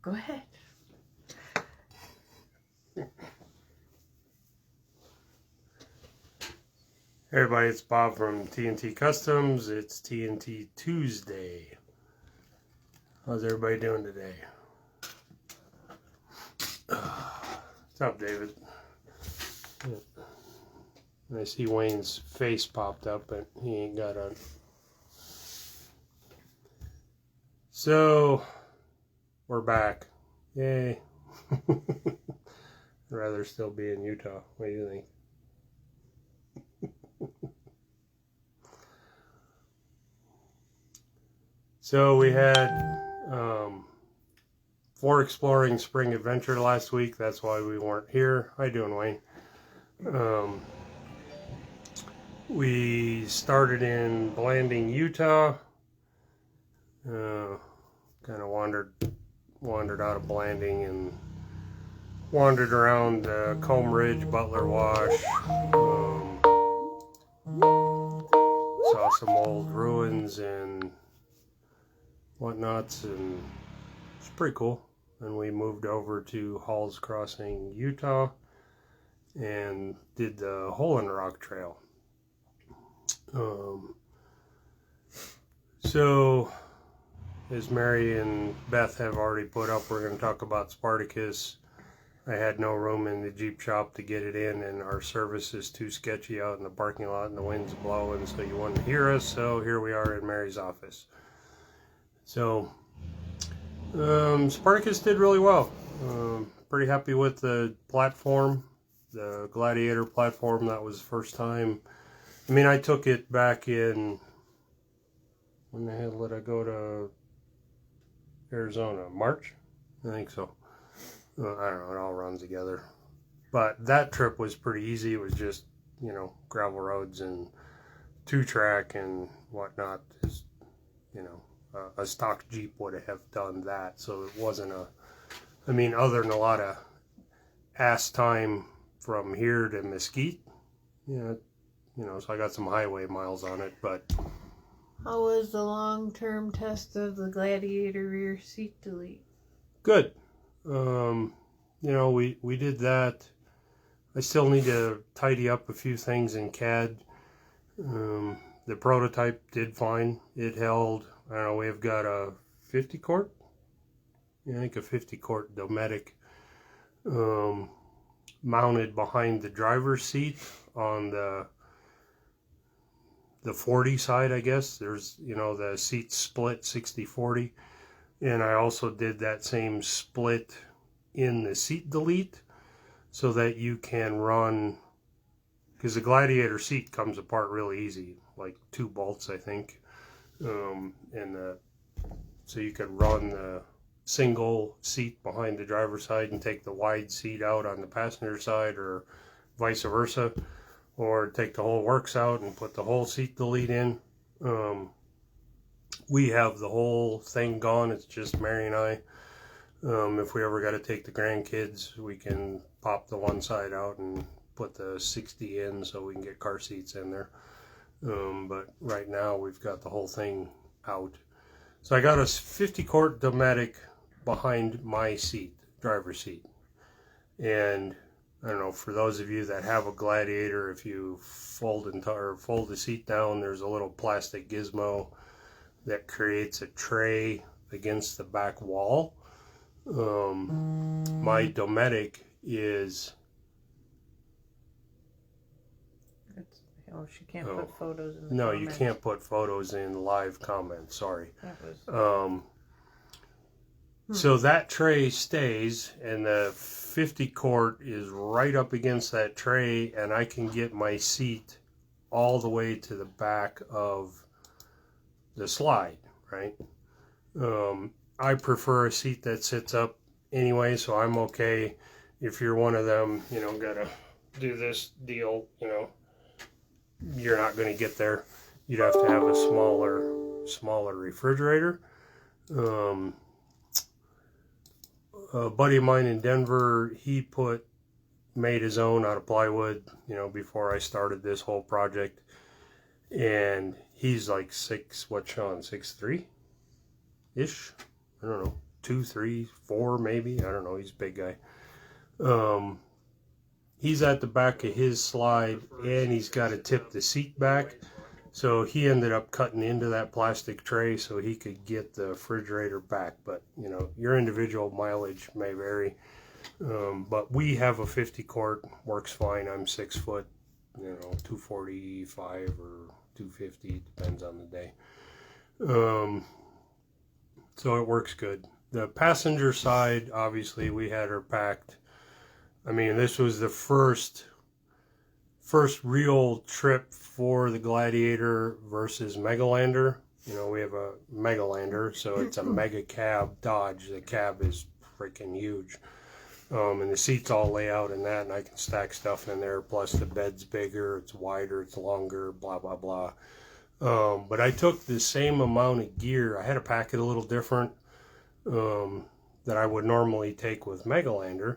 Go ahead. Hey everybody, it's Bob from TNT Customs. It's TNT Tuesday. How's everybody doing today? What's up, David? I see Wayne's face popped up, but he ain't got on. So, we're back. Yay. I'd rather still be in Utah. What do you think? So we had 4Xploring Spring Adventure last week. That's why we weren't here. How you doing, Wayne? We started in Blanding, Utah. Kind of wandered out of Blanding and wandered around Comb Ridge, Butler Wash. Saw some old ruins and whatnots, and it's pretty cool. And we moved over to Halls Crossing, Utah, and did the Hole in the Rock Trail. So, as Mary and Beth have already put up, we're going to talk about Sparticus. I had no room in the Jeep shop to get it in, and our service is too sketchy out in the parking lot, and the wind's blowing, so you wouldn't hear us. So here we are in Mary's office. So, Sparticus did really well. Pretty happy with the platform, the Gladiator platform. That was the first time. I mean, I took it back in, when the hell did I go to Arizona? March? I think so. I don't know, it all runs together. But that trip was pretty easy. It was just, you know, gravel roads and 2-track and whatnot. Just, you know, a stock Jeep would have done that. So it wasn't I mean, other than a lot of ass time from here to Mesquite, you know, so I got some highway miles on it, but. How was the long-term test of the Gladiator rear seat delete? Good. You know, we did that. I still need to tidy up a few things in CAD. The prototype did fine. It held, I don't know, we've got a 50 quart? I think a 50 quart Dometic mounted behind the driver's seat on the 40 side, I guess. There's, you know, the seat split 60-40. And I also did that same split in the seat delete so that you can run, because the Gladiator seat comes apart really easy, like 2 bolts, I think. So you could run the single seat behind the driver's side and take the wide seat out on the passenger side, or vice versa, or take the whole works out and put the whole seat delete in. We have the whole thing gone. It's just Mary and I. If we ever got to take the grandkids, we can pop the one side out and put the 60 in so we can get car seats in there. But right now we've got the whole thing out. So I got a 50 quart Dometic behind my seat, driver's seat. And I don't know, for those of you that have a Gladiator, if you fold the seat down, there's a little plastic gizmo that creates a tray against the back wall. My Dometic is... Oh, she can't put photos in the No, comments. you can't put photos in live comments, sorry. That was... So that tray stays, and the 50 quart is right up against that tray, and I can get my seat all the way to the back of the slide, right? I prefer a seat that sits up anyway, so I'm okay if you're one of them, you know, gotta do this deal, you know, you're not going to get there. You'd have to have a smaller refrigerator. A buddy of mine in Denver, he made his own out of plywood, you know, before I started this whole project. And he's like 6'3"-ish? I don't know. 2, 3, 4 maybe. I don't know. He's a big guy. He's at the back of his slide, and he's got to tip the seat back. So he ended up cutting into that plastic tray so he could get the refrigerator back. But, you know, your individual mileage may vary. But we have a 50 quart, works fine. I'm 6 foot, you know, 245 or 250, depends on the day. So it works good. The passenger side, obviously, we had her packed. I mean, this was the first real trip for the Gladiator versus Megalander. You know, we have a Megalander, so it's a mega cab Dodge. The cab is freaking huge. And the seats all lay out in that, and I can stack stuff in there. Plus the bed's bigger, it's wider, it's longer, blah, blah, blah. But I took the same amount of gear. I had to pack it a little different that I would normally take with Megalander.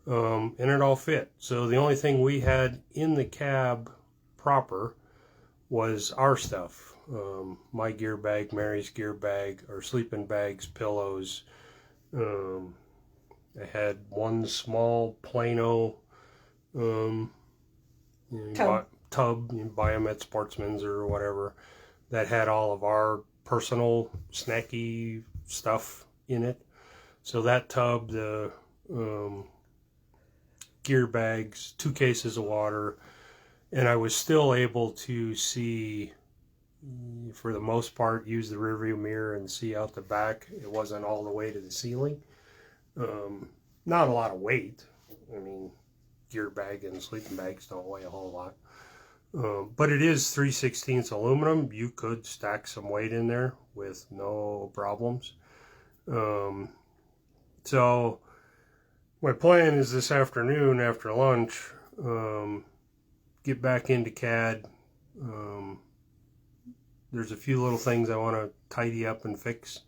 And it all fit. So the only thing we had in the cab proper was our stuff. My gear bag, Mary's gear bag, our sleeping bags, pillows. I had one small Plano tub, you buy them at Sportsman's or whatever, that had all of our personal snacky stuff in it. So that tub, the gear bags, 2 cases of water, and I was still able to see, for the most part, use the rearview mirror and see out the back. It wasn't all the way to the ceiling. Not a lot of weight. I mean, gear bag and sleeping bags don't weigh a whole lot. But it is 3/16 aluminum. You could stack some weight in there with no problems. So my plan is this afternoon after lunch, get back into CAD. There's a few little things I want to tidy up and fix.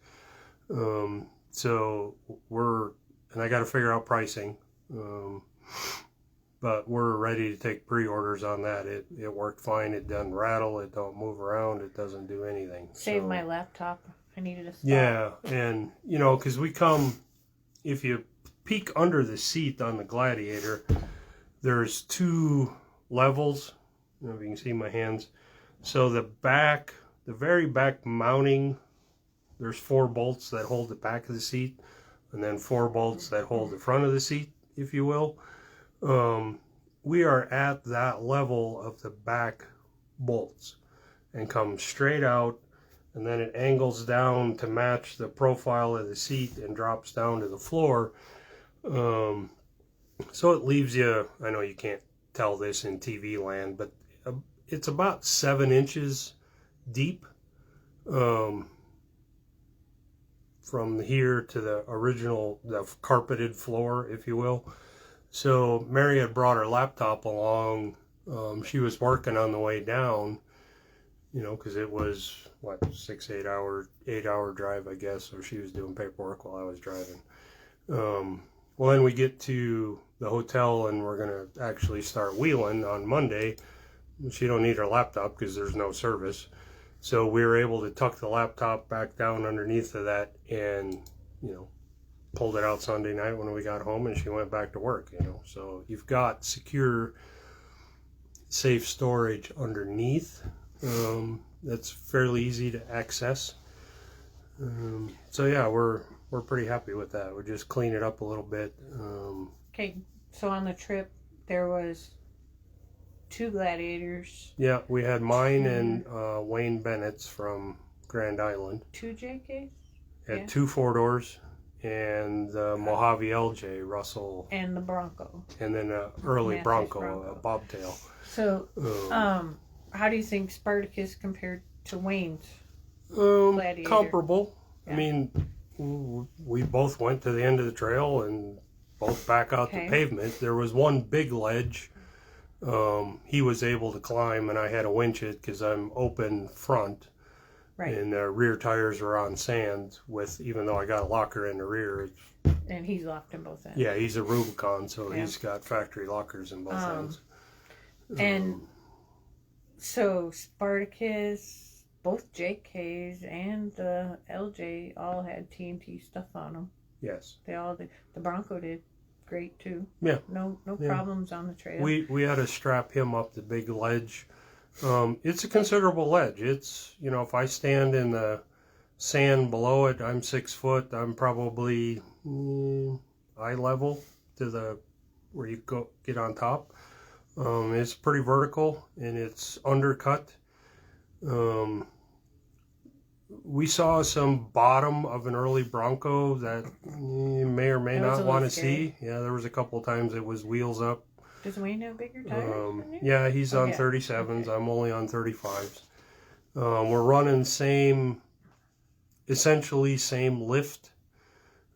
So and I got to figure out pricing. But we're ready to take pre-orders on that. It worked fine. It doesn't rattle. It don't move around. It doesn't do anything. Save my laptop. I needed a stop. Yeah, and, you know, because if you peek under the seat on the Gladiator, there's 2 levels. I don't know if you can see my hands. So the very back mounting, there's 4 bolts that hold the back of the seat, and then 4 bolts that hold the front of the seat, if you will. We are at that level of the back bolts and come straight out, and then it angles down to match the profile of the seat and drops down to the floor. So it leaves you, I know you can't tell this in TV land, but it's about 7 inches deep from here to the carpeted floor, if you will. So Mary had brought her laptop along. She was working on the way down, you know, because it was, 8-hour drive, I guess. So she was doing paperwork while I was driving. Well, then we get to the hotel and we're going to actually start wheeling on Monday. She don't need her laptop because there's no service. So we were able to tuck the laptop back down underneath of that and, you know, pulled it out Sunday night when we got home, and she went back to work, you know. So you've got secure, safe storage underneath. That's fairly easy to access. So yeah, we're pretty happy with that. We just clean it up a little bit. Okay, so on the trip there was 2 Gladiators. Yeah, we had mine and Wayne Bennett's from Grand Island. 2 JKs? Had 2 4-doors. And the Mojave LJ, Russell. And the Bronco. And then an early Bronco, a bobtail. So, how do you think Sparticus compared to Wayne's Gladiator? Comparable. Yeah. I mean, we both went to the end of the trail and both back out the pavement. There was one big ledge he was able to climb, and I had to winch it because I'm open front. Right. And the rear tires are on sand, even though I got a locker in the rear. And he's locked in both ends. Yeah, he's a Rubicon, so he's got factory lockers in both ends. And so Sparticus, both JKs and the LJ all had TNT stuff on them. Yes. They all did. The Bronco did great too. Yeah. No Yeah. problems on the trail. We had to strap him up the big ledge. It's a considerable ledge. It's, if I stand in the sand below it, I'm 6 foot. I'm probably eye level to the where you go get on top. It's pretty vertical and it's undercut. We saw some bottom of an early Bronco that you may or may not want to see. Yeah, there was a couple of times it was wheels up. Does Wayne have bigger tires than you? Yeah, he's on 37s. Okay. I'm only on 35s. We're running essentially same lift.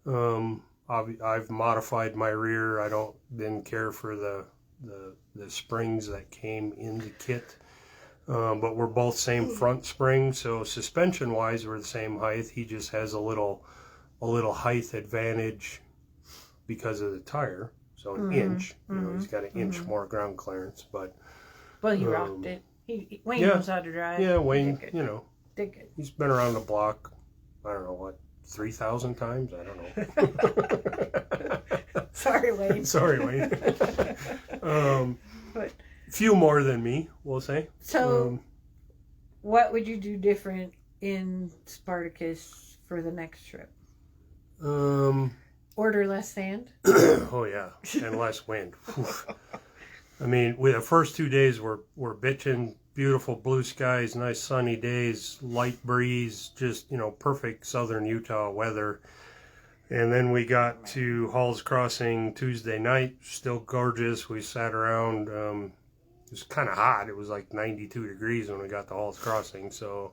I've modified my rear. I didn't care for the springs that came in the kit. But we're both same front spring, so suspension wise we're the same height. He just has a little height advantage because of the tire. So an inch. He's got an inch more ground clearance, but he rocked it. Wayne knows how to drive. Yeah, Wayne, Did good. He's been around the block, I don't know what, 3,000 times? I don't know. Sorry, Wayne. Sorry, Wayne. But few more than me, we'll say. So, what would you do different in Sparticus for the next trip? Order less sand? Oh yeah, and less wind. I mean, the first 2 days were bitching. Beautiful blue skies, nice sunny days, light breeze, just, perfect southern Utah weather. And then we got to Hall's Crossing Tuesday night, still gorgeous. We sat around, it was kind of hot. It was like 92 degrees when we got to Hall's Crossing, so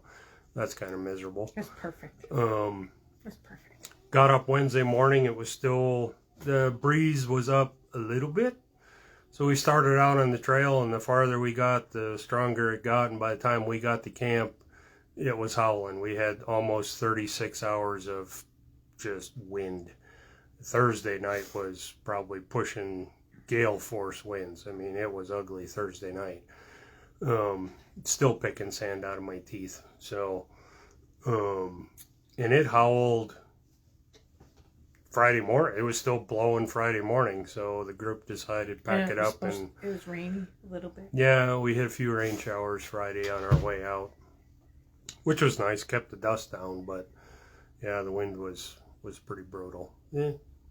that's kind of miserable. That's perfect. That's perfect. Got up Wednesday morning, it was still, the breeze was up a little bit. So we started out on the trail, and the farther we got, the stronger it got. And by the time we got to camp, it was howling. We had almost 36 hours of just wind. Thursday night was probably pushing gale force winds. I mean, it was ugly Thursday night. Still picking sand out of my teeth. So, and it howled Friday morning. It was still blowing Friday morning, so the group decided to pack it up. And it was rainy a little bit. Yeah, we hit a few rain showers Friday on our way out, which was nice, kept the dust down, but yeah, the wind was pretty brutal.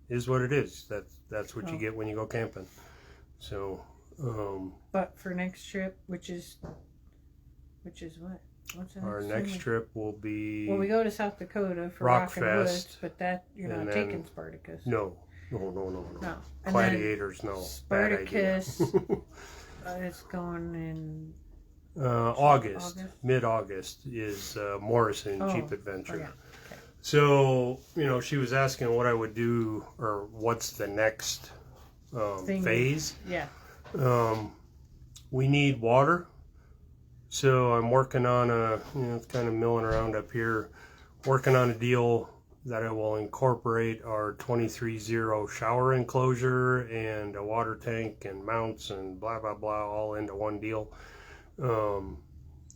Is what it is. That's what you get when you go camping. So but for next trip, which is what? What's that? Our next trip will be... Well, we go to South Dakota for Rockin' Woods, but that you're not taking Sparticus. No. No. Gladiators, no. Sparticus is going in... August. Mid-August is Morrison Cheap Adventure. Okay. So, she was asking what I would do, or what's the next phase. Yeah. We need water. So I'm working on it's kind of milling around up here, working on a deal that I will incorporate our 23-0 shower enclosure and a water tank and mounts and blah, blah, blah, all into one deal.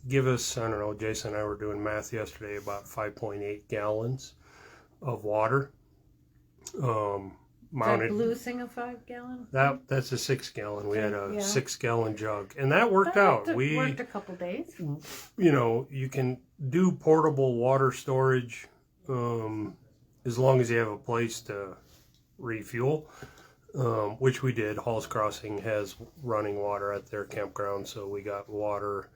Give us, I don't know, Jason and I were doing math yesterday, about 5.8 gallons of water. Mounted. That blue thing of 5 gallon? That's a 6 gallon. We had a 6 gallon jug, and that worked out. We worked a couple days. You can do portable water storage as long as you have a place to refuel, which we did. Hall's Crossing has running water at their campground, so we got water.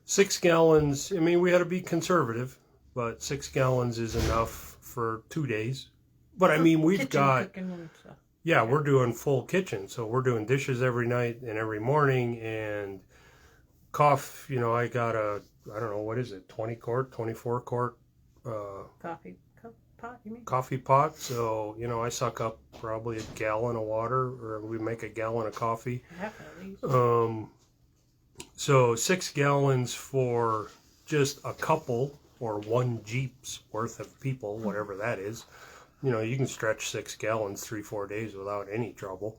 6 gallons. I mean, we had to be conservative, but 6 gallons is enough for 2 days. But I mean, we've got, we're doing full kitchen. So we're doing dishes every night and every morning, and coffee, I got a, I don't know, what is it, 20 quart, 24 quart coffee pot, you mean? Coffee pot. So, I suck up probably a gallon of water, or we make a gallon of coffee. Half at least. So 6 gallons for just a couple or one Jeep's worth of people, whatever that is. You can stretch 6 gallons 3-4 days without any trouble.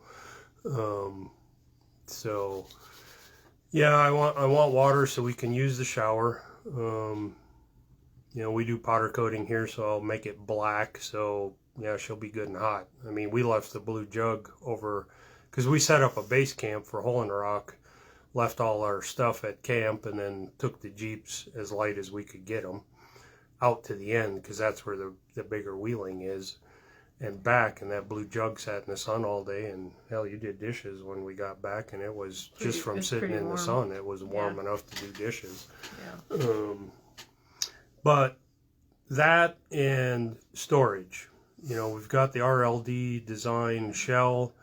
So, yeah, I want water so we can use the shower. you know, we do powder coating here, so I'll make it black. So yeah, she'll be good and hot. I mean, we left the blue jug over because we set up a base camp for Hole in the Rock, left all our stuff at camp, and then took the Jeeps as light as we could get them out to the end because that's where the bigger wheeling is, and back. And that blue jug sat in the sun all day. And hell, you did dishes when we got back, and it was just from sitting in the sun. It was warm enough to do dishes. Yeah. But that and storage. You know, we've got the RLD design shell.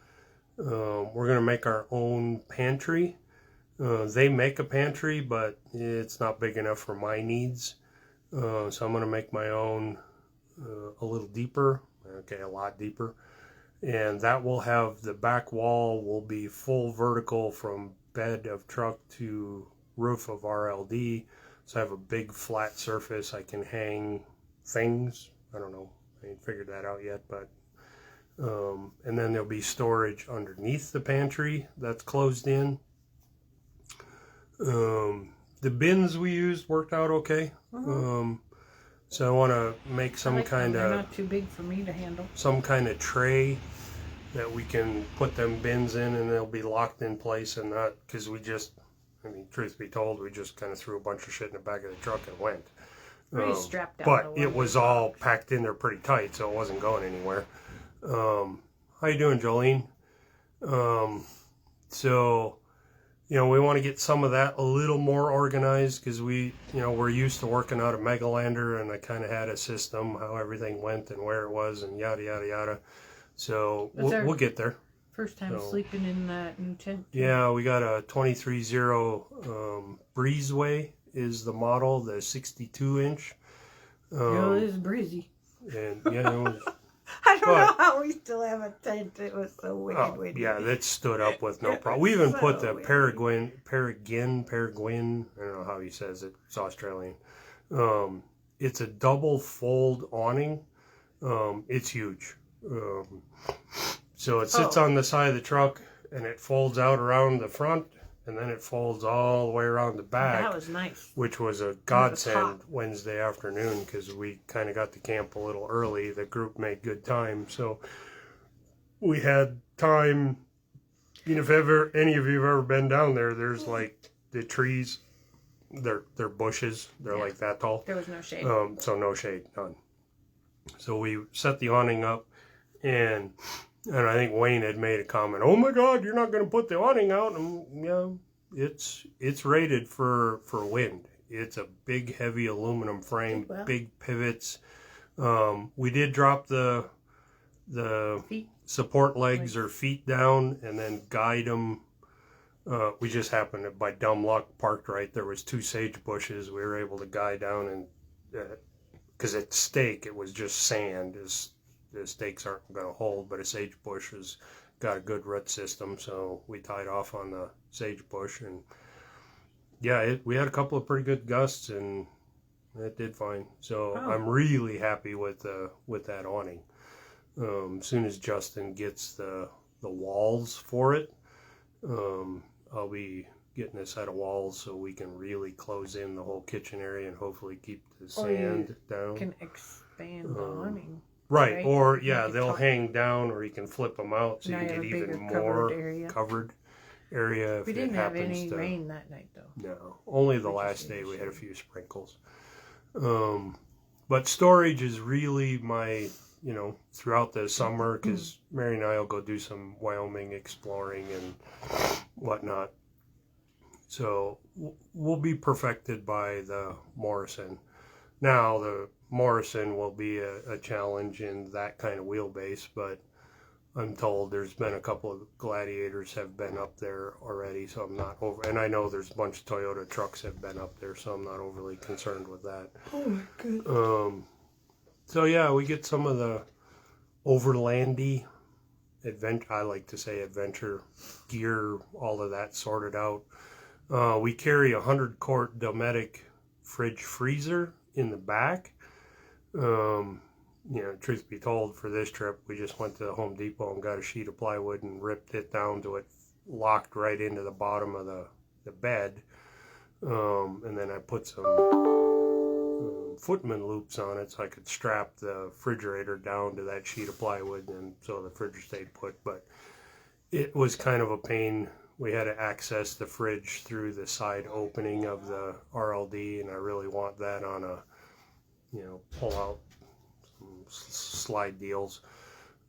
We're going to make our own pantry. They make a pantry, but it's not big enough for my needs. So I'm going to make my own a little deeper. Okay, a lot deeper. And that will have the back wall will be full vertical from bed of truck to roof of RLD. So I have a big flat surface. I can hang things. I don't know. I ain't figured that out yet, but and then there'll be storage underneath the pantry that's closed in. The bins we used worked out okay. So I want to make some kind of, not too big for me to handle. Some kind of tray that we can put them bins in, and they'll be locked in place, and not because we just, I mean, truth be told, we just kind of threw a bunch of shit in the back of the truck and went. Pretty strapped down. But it was all packed in there pretty tight, so it wasn't going anywhere. How you doing, Jolene? So, you know, we want to get some of that a little more organized because we, you know, we're used to working out of Megalander, and I kind of had a system how everything went and where it was and yada yada yada. So we'll get there. First time sleeping in that new tent. Yeah, we got a 23-0 Breezeway is the model, the 62-inch. It is breezy. And yeah, it was. I don't know how we still have a tent. It was so wicked windy. Yeah, that stood up with no problem. We even put the Peregrine, I don't know how he says it. It's Australian. It's a double fold awning. It's huge. So it sits on the side of the truck, and it folds out around the front, and then it folds all the way around the back. That was nice. Which was a godsend Wednesday afternoon because we kind of got to camp a little early. The group made good time, so we had time. You know, if ever any of you have ever been down there, there's like the trees. They're bushes. They're like that tall. There was no shade. So no shade, none. So we set the awning up, and I think Wayne had made a comment, "Oh my God, you're not going to put the awning out?" And yeah, it's rated for wind. It's a big, heavy aluminum frame, big pivots. We did drop the support legs or feet down and then guide them. We just happened to, by dumb luck, parked right. There was 2 sage bushes. We were able to guide down, and because at stake it was just sand. The stakes aren't going to hold, but a sage bush has got a good root system, so we tied off on the sage bush, and yeah, we had a couple of pretty good gusts, and it did fine. So I'm really happy with that awning. As soon as Justin gets the walls for it, I'll be getting a set of walls so we can really close in the whole kitchen area and hopefully keep the sand down. Can expand the awning. Right, or they'll hang down, or you can flip them out so you can get even more covered area. We didn't have any rain that night, though. No, only the last day we had a few sprinkles. But storage is really my, you know, throughout the summer, because Mary and I will go do some Wyoming exploring and whatnot. So we'll be perfected by the Morrison. Now, the Morrison will be a challenge in that kind of wheelbase, but I'm told there's been a couple of Gladiators have been up there already, so I'm not over. And I know there's a bunch of Toyota trucks have been up there, so I'm not overly concerned with that. Oh my goodness. So yeah, we get some of the overlandy adventure. I like to say adventure gear, all of that sorted out. We carry a 100-quart Dometic fridge freezer in the back. You know, truth be told, for this trip, we just went to the Home Depot and got a sheet of plywood and ripped it down to it locked right into the bottom of the bed. And then I put some footman loops on it so I could strap the refrigerator down to that sheet of plywood, and so the fridge stayed put. But it was kind of a pain. We had to access the fridge through the side opening of the RLD, and I really want that on a, pull out slide deals.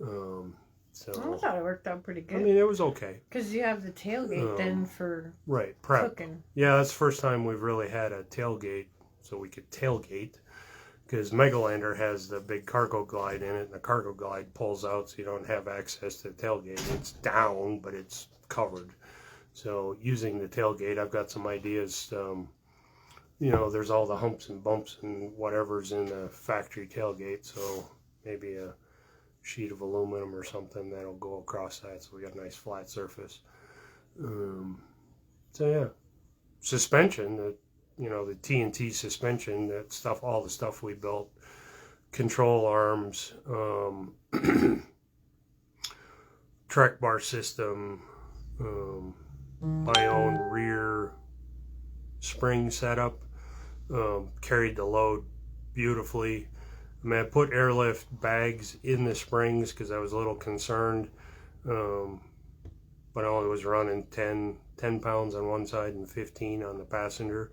So I thought it worked out pretty good. I mean, it was okay. Because you have the tailgate then for prep. cooking. Yeah, that's the first time we've really had a tailgate, so we could tailgate. Because Megalander has the big cargo glide in it, and the cargo glide pulls out, so you don't have access to the tailgate. It's down, but it's covered. So using the tailgate, I've got some ideas. There's all the humps and bumps and whatever's in the factory tailgate, so maybe a sheet of aluminum or something that'll go across that, so we got a nice flat surface. So yeah, suspension, the TNT suspension, that stuff, all the stuff we built, control arms, track bar system, my own rear spring setup, carried the load beautifully. I mean, I put airlift bags in the springs because I was a little concerned, but I only was running 10 pounds on one side and 15 on the passenger.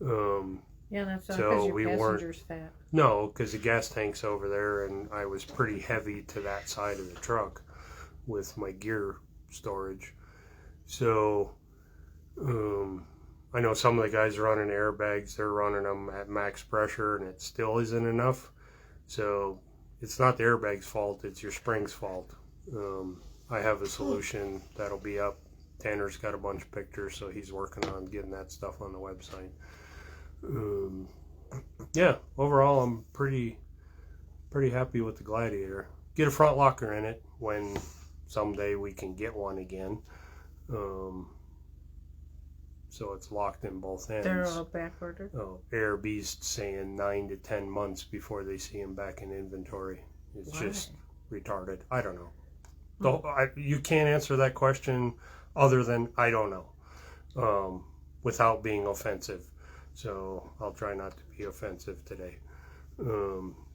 Yeah, that's not so because your we passenger's fat. No, because the gas tank's over there, and I was pretty heavy to that side of the truck with my gear storage. So, I know some of the guys running airbags, they're running them at max pressure, and it still isn't enough. So, it's not the airbag's fault, it's your spring's fault. I have a solution that'll be up. Tanner's got a bunch of pictures, so he's working on getting that stuff on the website. Yeah, overall, I'm pretty happy with the Gladiator. Get a front locker in it when someday we can get one again. So it's locked in both ends. They're all back ordered. Oh, ARB's saying 9 to 10 months before they see him back in inventory. It's just retarded. I don't know. You can't answer that question other than I don't know, without being offensive. So I'll try not to be offensive today.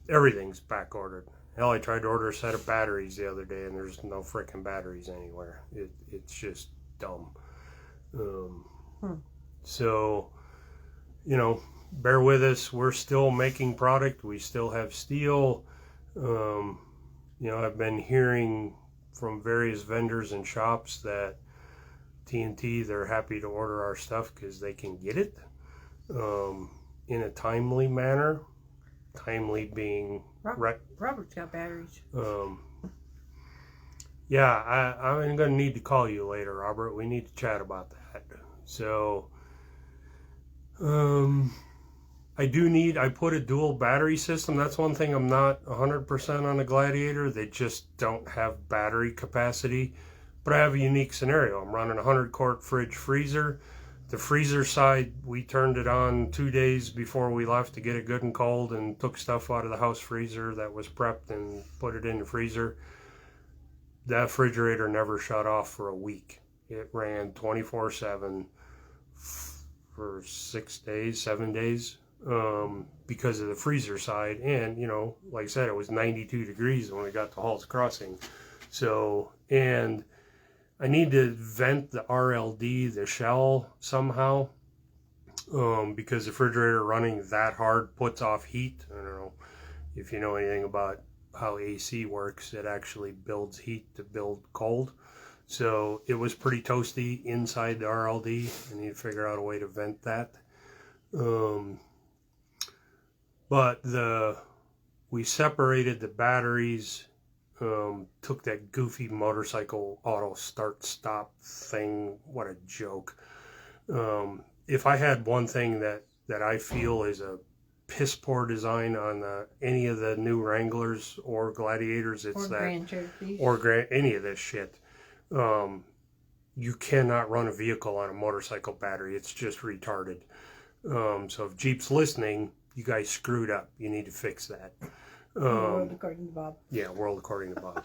Everything's back ordered. Hell, I tried to order a set of batteries the other day, and there's no freaking batteries anywhere. It's just dumb. So, bear with us. We're still making product. We still have steel. I've been hearing from various vendors and shops that TNT, they're happy to order our stuff because they can get it in a timely manner. Timely being Robert's got batteries. Yeah, I'm going to need to call you later, Robert. We need to chat about that. So, I put a dual battery system. That's one thing I'm not 100% on the Gladiator. They just don't have battery capacity. But I have a unique scenario. I'm running a 100-quart fridge freezer. The freezer side, we turned it on 2 days before we left to get it good and cold, and took stuff out of the house freezer that was prepped and put it in the freezer. That refrigerator never shut off for a week. It ran 24/7 for 7 days, because of the freezer side. And, like I said, it was 92 degrees when we got to Hall's Crossing. So, and I need to vent the RLD, the shell, somehow, because the refrigerator running that hard puts off heat. I don't know if you know anything about how AC works. It actually builds heat to build cold. So it was pretty toasty inside the RLD. I need to figure out a way to vent that. But we separated the batteries. Took that goofy motorcycle auto start stop thing. What a joke. If I had one thing that I feel is a piss poor design on any of the new Wranglers or Gladiators, it's Grand Cherokees. Any of this shit. You cannot run a vehicle on a motorcycle battery. It's just retarded. So if Jeep's listening, you guys screwed up. You need to fix that. World according to Bob. Yeah, world according to Bob.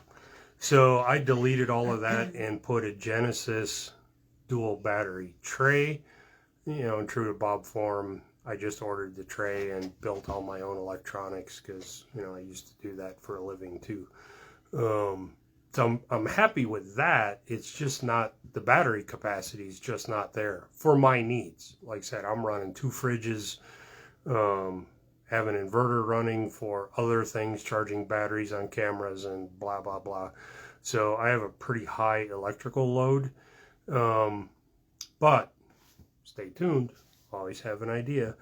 So I deleted all of that and put a Genesis dual battery tray, in true to Bob form, I just ordered the tray and built all my own electronics because, you know, I used to do that for a living too. So I'm happy with that. It's just not, the battery capacity is just not there for my needs. Like I said, I'm running 2 fridges, have an inverter running for other things, charging batteries on cameras and blah, blah, blah. So I have a pretty high electrical load. But stay tuned, always have an idea.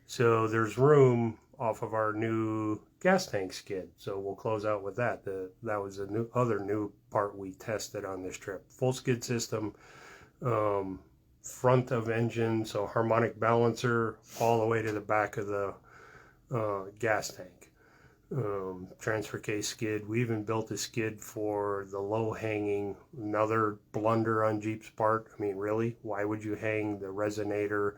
So there's room off of our new gas tank skid. So we'll close out with that. That was a other new part we tested on this trip. Full skid system, front of engine, so harmonic balancer all the way to the back of the gas tank. Transfer case skid. We even built a skid for the low hanging, another blunder on Jeep's part. I mean, really, why would you hang the resonator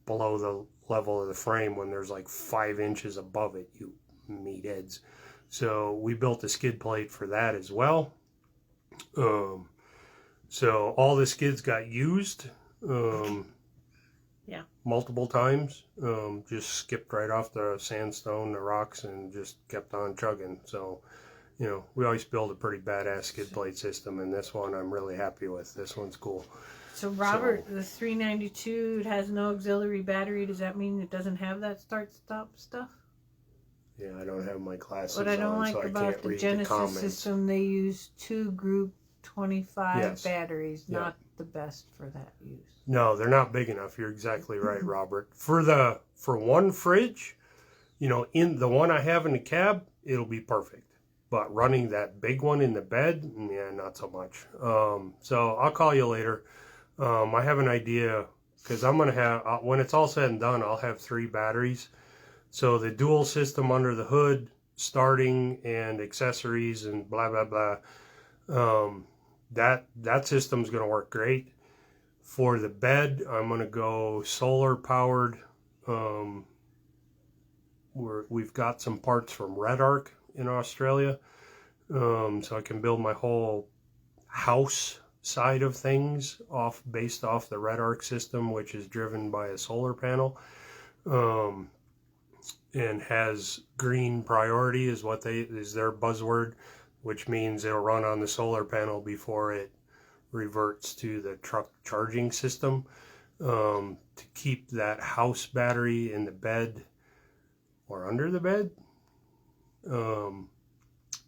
below the level of the frame when there's like 5 inches above it, you meatheads? So we built a skid plate for that as well. So all the skids got used multiple times. Just skipped right off the sandstone, the rocks, and just kept on chugging. So, you know, we always build a pretty badass skid plate system, and this one I'm really happy with. This one's cool. So Robert, the 392, it has no auxiliary battery. Does that mean it doesn't have that start-stop stuff? Yeah, I don't have my glasses What I don't on, like so I about can't the read Genesis the comments. system, they use 2 group 25 Yes. batteries. Yeah. Not the best for that use. No, they're not big enough. You're exactly right, Robert. For one fridge, you know, in the one I have in the cab, it'll be perfect. But running that big one in the bed, yeah, not so much. So I'll call you later. I have an idea because I'm gonna have, when it's all said and done, I'll have 3 batteries. So the dual system under the hood, starting and accessories and blah blah blah. That system's gonna work great. For the bed, I'm gonna go solar powered. We've got some parts from Red Arc in Australia, so I can build my whole house side of things based off the Red Arc system, which is driven by a solar panel, and has green priority is their buzzword, which means it'll run on the solar panel before it reverts to the truck charging system, to keep that house battery in the bed or under the bed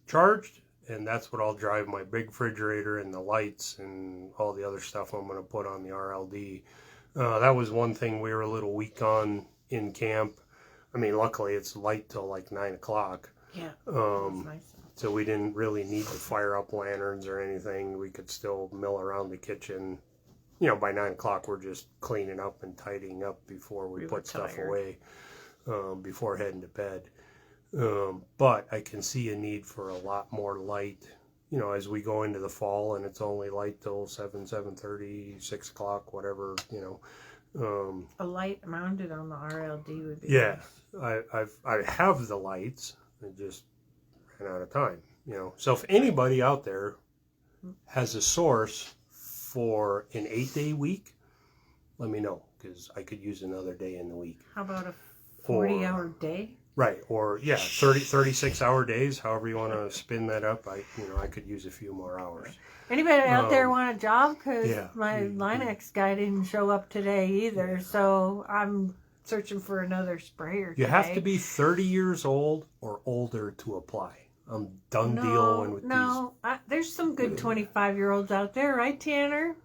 charged. And that's what I'll drive my big refrigerator and the lights and all the other stuff I'm going to put on the RLD. That was one thing we were a little weak on in camp. I mean, luckily it's light till like 9 o'clock. Yeah, that's nice. So we didn't really need to fire up lanterns or anything. We could still mill around the kitchen. You know, by 9 o'clock we're just cleaning up and tidying up before we put stuff away, before heading to bed. But I can see a need for a lot more light, you know, as we go into the fall and it's only light till 7:30, 6 o'clock, whatever, you know. A light mounted on the RLD would be Yeah, nice. I have the lights. I just ran out of time, you know. So if anybody out there has a source for an 8-day week, let me know, because I could use another day in the week. How about a 40-hour day? Right, or yeah, 36-hour days, however you want to spin that up. I could use a few more hours. Anybody out there want a job? Because yeah. my Linux guy didn't show up today either, so I'm searching for another sprayer today. You have to be 30 years old or older to apply. I'm done dealing with these. There's some good 25-year-olds out there, right, Tanner?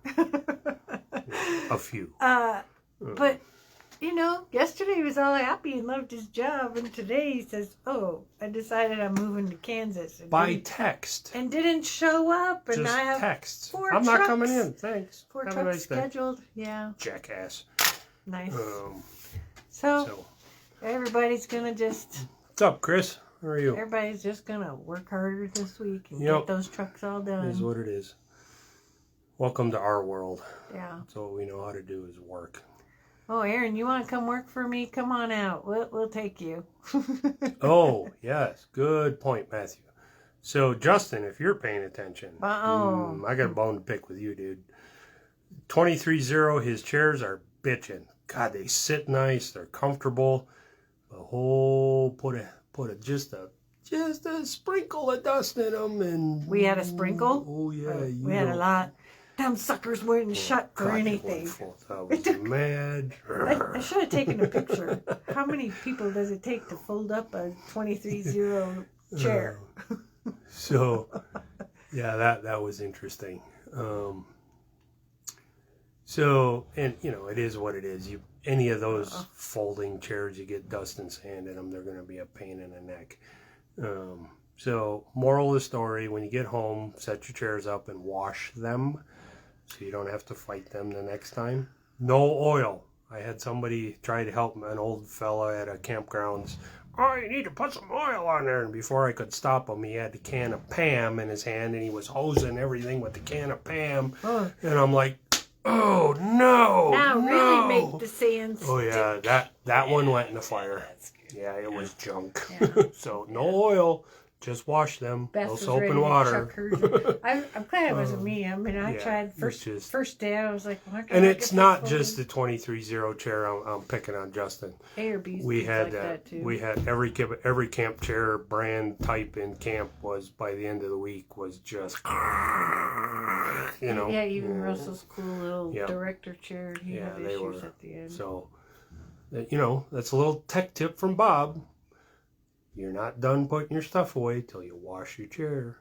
A few. But, you know, yesterday he was all happy and loved his job, and today he says, oh, I decided I'm moving to Kansas. By text. And didn't show up, and Just I have texts. 4 I'm trucks. not coming in, thanks. 4 Have a trucks nice day. scheduled, yeah. Jackass. Nice. So, So, everybody's going to just... what's up, Chris? How are you? Everybody's just going to work harder this week and get those trucks all done. It is what it is. Welcome to our world. Yeah. That's all we know how to do is work. Oh, Aaron, you want to come work for me? Come on out. We'll take you. Oh, yes. Good point, Matthew. So, Justin, if you're paying attention, I got a bone to pick with you, dude. 23-0, his chairs are bitching. God, they sit nice. They're comfortable. Just a sprinkle of dust in them, and We had a sprinkle. Oh yeah, we had a lot. Them suckers wouldn't shut for God, anything. I was mad. I should have taken a picture. How many people does it take to fold up a 23-0 chair? So, yeah, that was interesting. So, and it is what it is. Any of those folding chairs, you get dust and sand in them, they're going to be a pain in the neck. So, moral of the story: when you get home, set your chairs up and wash them, so you don't have to fight them the next time. No oil. I had somebody try to help an old fella at a campgrounds. Oh, you need to put some oil on there. And before I could stop him, he had the can of Pam in his hand, and he was hosing everything with the can of Pam. Oh. And I'm like, oh, no. Now really make the sand stick. Oh, yeah, that one went in the fire. Yeah, it was junk. Yeah. So, no oil. Just wash them. Beth no soap and water. I'm glad it wasn't me. I mean, I tried first day. I was like, well, and it's not just the 23-0 chair. I'm picking on Justin. A or B's we had like that too. We had every camp chair brand type in camp was by the end of the week was just Yeah, even Russell's cool little director chair. He had issues at the end. So that's a little tech tip from Bob. You're not done putting your stuff away till you wash your chair.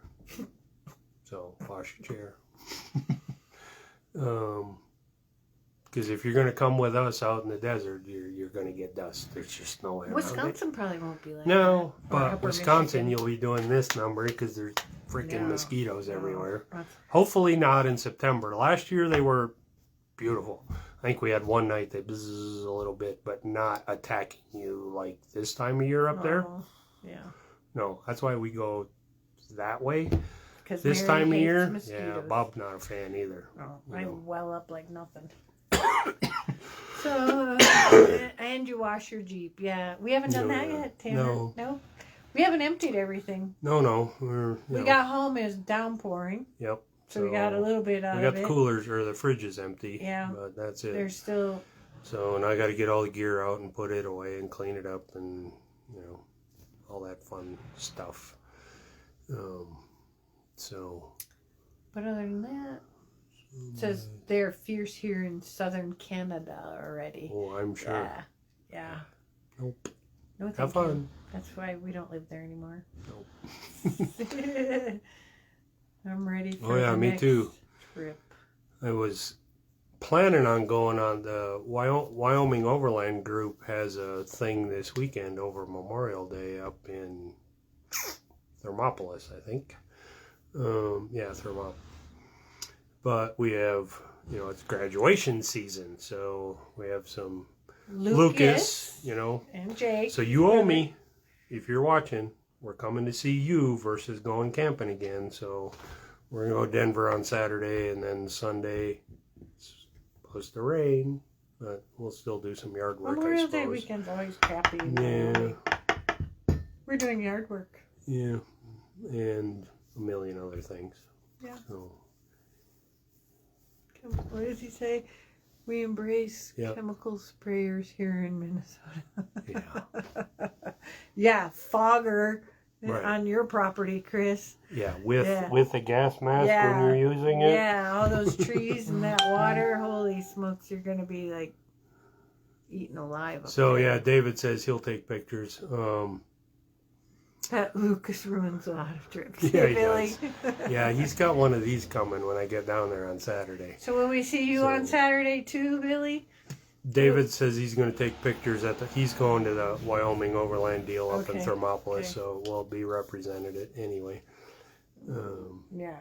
So, wash your chair. Because if you're going to come with us out in the desert, you're going to get dust. There's just no way around Wisconsin probably won't be like that. But Wisconsin, you'll be doing this number because there's freaking mosquitoes everywhere. Hopefully not in September. Last year they were beautiful. I think we had one night they bzzz a little bit, but not attacking you like this time of year up there. Yeah. No, that's why we go that way. This Mary time of year, mosquitoes. Bob's not a fan either. Oh, I well up like nothing. So, and you wash your Jeep. Yeah, we haven't done that yet, Tanner. No. We haven't emptied everything. No. We got home, it was downpouring. Yep. So we got a little bit out of it. We got the coolers, or the fridge is empty. Yeah. But that's it. There's still... So, and I got to get all the gear out and put it away and clean it up and, all that fun stuff. But other than that, it says they're fierce here in southern Canada already. Oh, I'm sure. Yeah. Nope. No, have fun. That's why we don't live there anymore. Nope. I'm ready for the me next too. trip. I was planning on going on the Wyoming Overland group has a thing this weekend over Memorial Day up in Thermopolis, I think. Thermopolis. But we have, it's graduation season, so we have some Lucas, and Jake. So you owe me, if you're watching. We're coming to see you versus going camping again. So we're going to go to Denver on Saturday, and then Sunday it's supposed to rain, but we'll still do some yard work, Memorial Day weekend's always crappy. Yeah. We're doing yard work. Yeah, and a million other things. Yeah. So. What does he say? We embrace chemical sprayers here in Minnesota. Yeah. Yeah, fogger on your property, Chris. Yeah, with a gas mask when you're using it. Yeah, all those trees and that water. Holy smokes, you're going to be like eaten alive. So, David says he'll take pictures. Pat Lucas ruins a lot of trips. Yeah, he does. Yeah, he's got one of these coming when I get down there on Saturday. So will we see you on Saturday too, Billy? David says he's going to take pictures he's going to the Wyoming Overland deal up in Thermopolis, so we'll be represented it anyway. Yeah.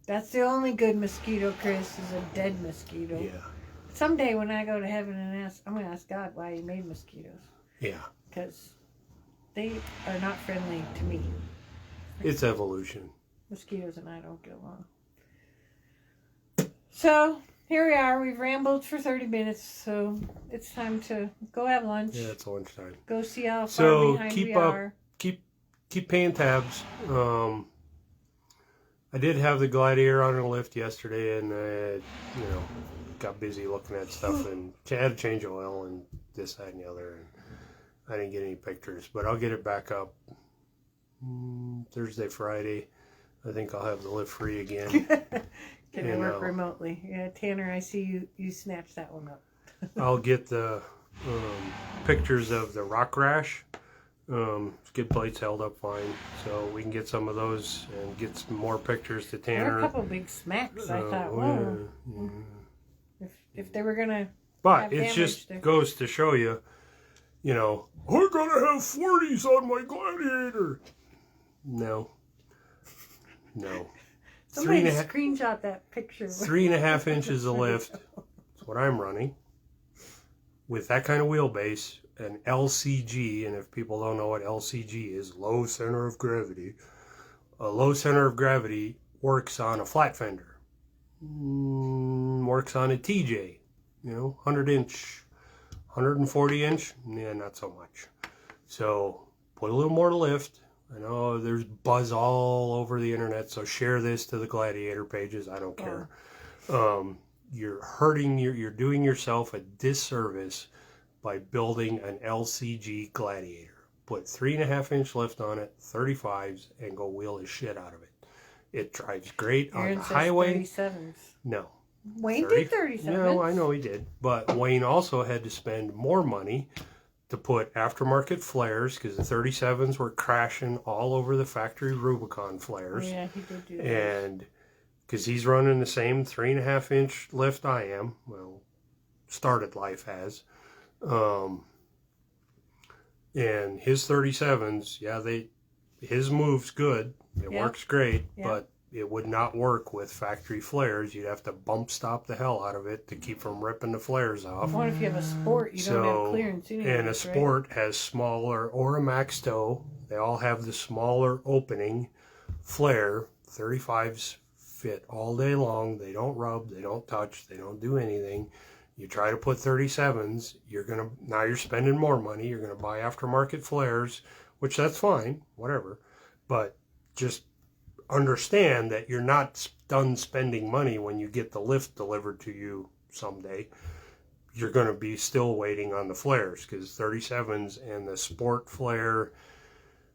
That's the only good mosquito, Chris, is a dead mosquito. Yeah. Someday when I go to heaven and I'm going to ask God why he made mosquitoes. Yeah. Because they are not friendly to me. It's evolution. Mosquitoes and I don't get along. So, here we are. We've rambled for 30 minutes, so it's time to go have lunch. Yeah, it's lunchtime. Go see how far behind we are. Keep paying tabs. I did have the Gladiator on the lift yesterday, and got busy looking at stuff and had to change oil and this, that, and the other. And I didn't get any pictures, but I'll get it back up Thursday, Friday. I think I'll have the lift free again. Can it work remotely? Yeah, Tanner, I see you snatched that one up. I'll get the pictures of the rock rash. Skid plates held up fine, so we can get some of those and get some more pictures to Tanner. There were a couple big smacks. I thought, whoa. Yeah. If they were gonna, but it just goes to show you, you know, I gotta have 40s on my Gladiator. No. Somebody screenshot that picture. 3.5 inches of lift. That's what I'm running. With that kind of wheelbase, an LCG, and if people don't know what LCG is, low center of gravity. A low center of gravity works on a flat fender. Works on a TJ. 100-inch, 140-inch. Yeah, not so much. So put a little more lift. I know there's buzz all over the internet, so share this to the Gladiator pages. I don't care. You're doing yourself a disservice by building an LCG Gladiator. Put 3.5-inch lift on it, 35s, and go wheel the shit out of it. It drives great on the highway. 37s. No. Wayne did 37s. No, I know he did. But Wayne also had to spend more money to put aftermarket flares because the 37s were crashing all over the factory Rubicon flares. Oh, yeah, he did do that. And because he's running the same 3.5-inch lift I am, well, started life has. And his 37s, yeah, his move's good. It works great, but it would not work with factory flares. You'd have to bump stop the hell out of it to keep from ripping the flares off. What if you have a Sport? You don't have clearance anyway. And a Sport has smaller, or a Max Toe. They all have the smaller opening flare. 35s fit all day long. They don't rub, they don't touch, they don't do anything. You try to put 37s, now you're spending more money. You're gonna buy aftermarket flares, which that's fine, whatever. But just understand that you're not done spending money when you get the lift delivered to you someday. You're going to be still waiting on the flares because 37s and the Sport flare,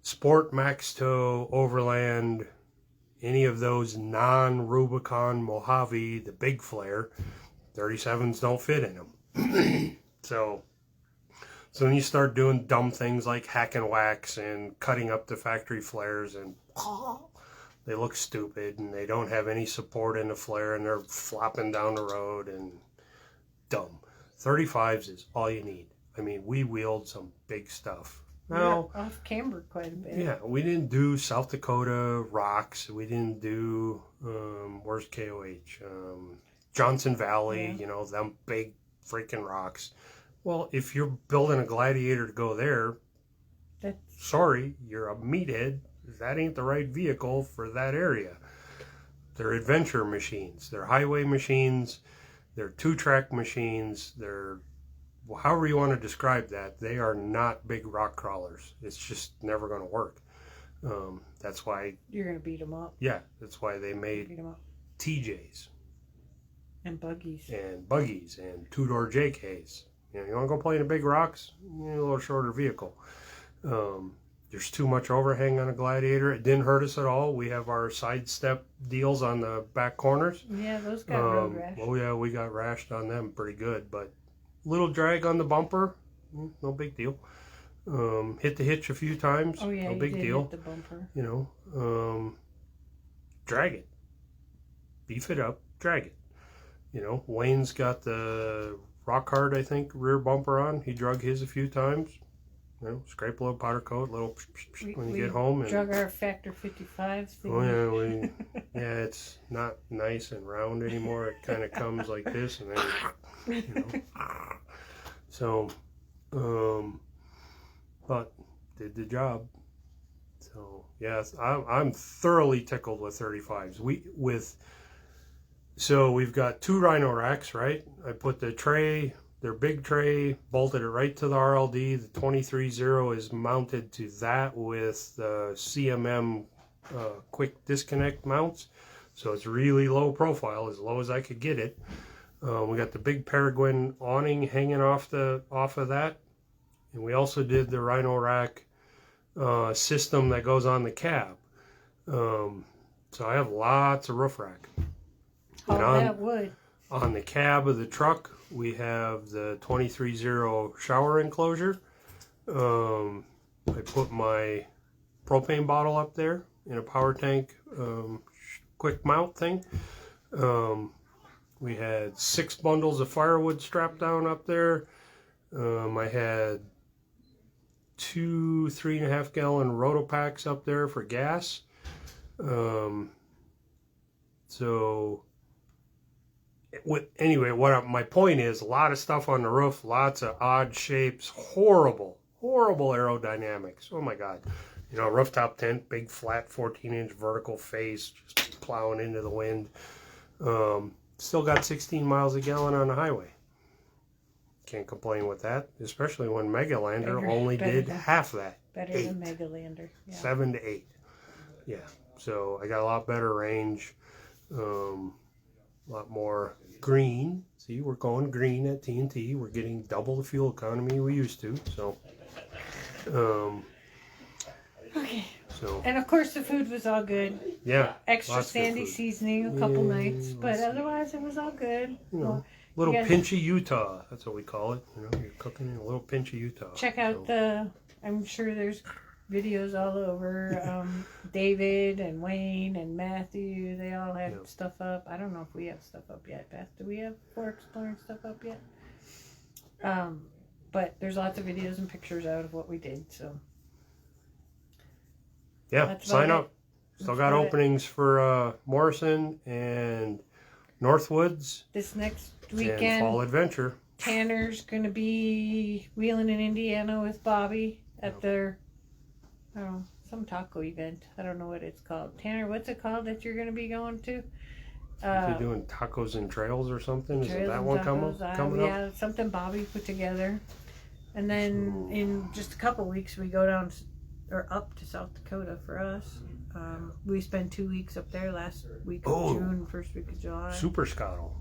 Sport Max Toe, Overland, any of those non-Rubicon Mojave, the big flare, 37s don't fit in them. So then you start doing dumb things like hack and wax and cutting up the factory flares, and they look stupid and they don't have any support in the flare and they're flopping down the road and dumb. 35s is all you need. I mean, we wheeled some big stuff. Now, off camber quite a bit. Yeah, we didn't do South Dakota rocks. We didn't do, where's KOH? Johnson Valley, them big freaking rocks. Well, if you're building a Gladiator to go there, sorry, you're a meathead. That ain't the right vehicle for that area. They're adventure machines. They're highway machines. They're two-track machines. They're, however you want to describe that, they are not big rock crawlers. It's just never going to work. That's why... You're going to beat them up. Yeah, that's why they made TJs. And buggies. And two-door JKs. You want to go play in the big rocks? You need a little shorter vehicle. There's too much overhang on a Gladiator. It didn't hurt us at all. We have our side step deals on the back corners. Yeah, those got road rash. Oh yeah, we got rashed on them pretty good, but little drag on the bumper, no big deal. Hit the hitch a few times. Oh yeah, no big deal. Hit the bumper. Drag it, beef it up, drag it. Wayne's got the rock hard, I think, rear bumper on. He drug his a few times. Scrape a little powder coat, when you get home. And drug our Factor 55s. Oh yeah, it's not nice and round anymore. It kind of comes like this, and then So, but did the job. So yes, I'm thoroughly tickled with 35s. So we've got two Rhino racks, right? I put the tray. Their big tray, bolted it right to the RLD. The 23.0 is mounted to that with the CMM quick disconnect mounts. So it's really low profile, as low as I could get it. We got the big Peregrine awning hanging off of that, and we also did the Rhino rack system that goes on the cab. So I have lots of roof rack. All that wood. On the cab of the truck, we have the 23-0 shower enclosure. I put my propane bottle up there in a power tank quick mount thing. We had 6 bundles of firewood strapped down up there. I had 2 3.5 gallon Rotopacks up there for gas. My point is, a lot of stuff on the roof, lots of odd shapes, horrible aerodynamics. Oh my God. You know, rooftop tent, big flat 14-inch vertical face, just plowing into the wind. Still got 16 miles a gallon on the highway. Can't complain with that, especially when Megalander only did half that. Better 8. than Megalander. Yeah. 7 to 8. Yeah, so I got a lot better range. A lot more green. See, we're going green at TNT. We're getting double the fuel economy we used to. So, okay. So. And of course the food was all good. Yeah. Extra sandy seasoning a couple nights, but otherwise it was all good. You know, little pinch of Utah. That's what we call it. You know, you're cooking in a little pinch of Utah. Check out I'm sure there's videos all over. David and Wayne and Matthew, they all have stuff up. I don't know if we have stuff up yet, Beth. Do we have 4Xploring stuff up yet? But there's lots of videos and pictures out of what we did, so. Yeah, sign up. Still got openings for Morrison and Northwoods. This next weekend. And Fall Adventure. Tanner's going to be wheeling in Indiana with Bobby at their, I don't know, some taco event. I don't know what it's called. Tanner, what's it called that you're going to be going to? You're doing tacos and trails or something? Is that one coming up? Yeah, something Bobby put together. And then in just a couple weeks, we go down or up to South Dakota for us. We spent 2 weeks up there last week of June, first week of July. Super Scotto.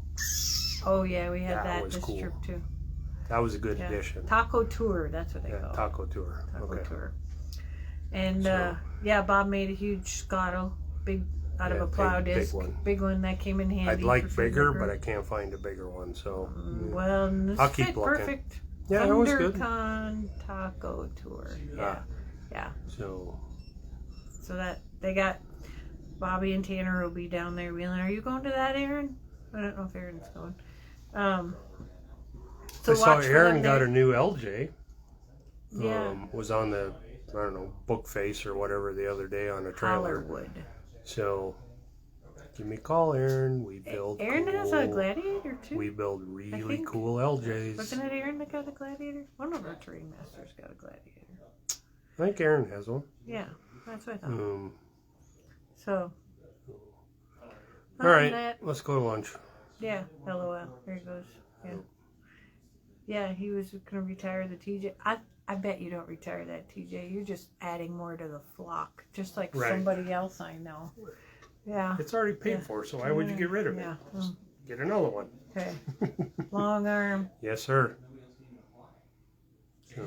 Oh yeah, we had that this trip too. That was a good addition. Taco tour, that's what they call it. Taco tour. Taco tour. And Bob made a huge Scotto, big out of a plow disc, big one that came in handy. I'd like bigger, but I can't find a bigger one. So well, I'll keep looking. Perfect. Yeah, that was good. ThunderCon Taco Tour. Yeah. So that they got Bobby and Tanner will be down there wheeling. Are you going to that, Aaron? I don't know if Aaron's going. So I saw Aaron got a new LJ. Yeah. Was on the, I don't know, book face or whatever the other day on a trailer. Hollywood. So give me a call, Aaron. We build. Aaron has a Gladiator too. We build really cool LJs. Wasn't it Aaron that got a Gladiator? One of our terrain masters got a Gladiator. I think Aaron has one. Yeah, that's what I thought. So. All right, let's go to lunch. Yeah, LOL. There he goes. Yeah. Yeah, he was going to retire the TJ. I bet you don't retire that TJ. You're just adding more to the flock, just like somebody else I know. Yeah. It's already paid for, so why would you get rid of it? Yeah. Just get another one. Okay. Long arm. Yes, sir. So.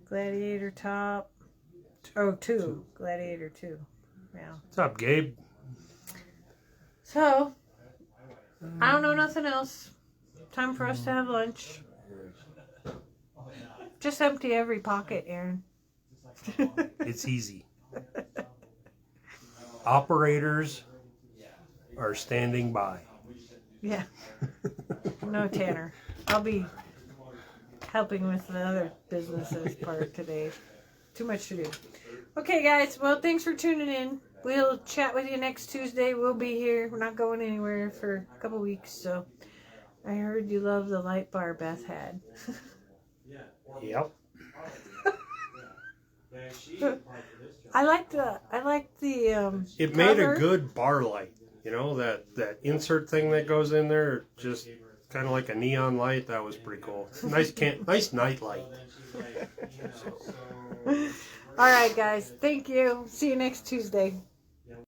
Gladiator top. Oh, 2. Gladiator 2. Yeah. What's up, Gabe? So, I don't know nothing else. Time for us to have lunch. Just empty every pocket, Aaron. It's easy. Operators are standing by. Yeah. No, Tanner. I'll be helping with the other businesses part today. Too much to do. Okay, guys. Well, thanks for tuning in. We'll chat with you next Tuesday. We'll be here. We're not going anywhere for a couple weeks, so I heard you love the light bar Beth had. Yep. I like the it made a good bar light. You know, that insert thing that goes in there, just kind of like a neon light. That was pretty cool. Nice night light. So. All right, guys. Thank you. See you next Tuesday.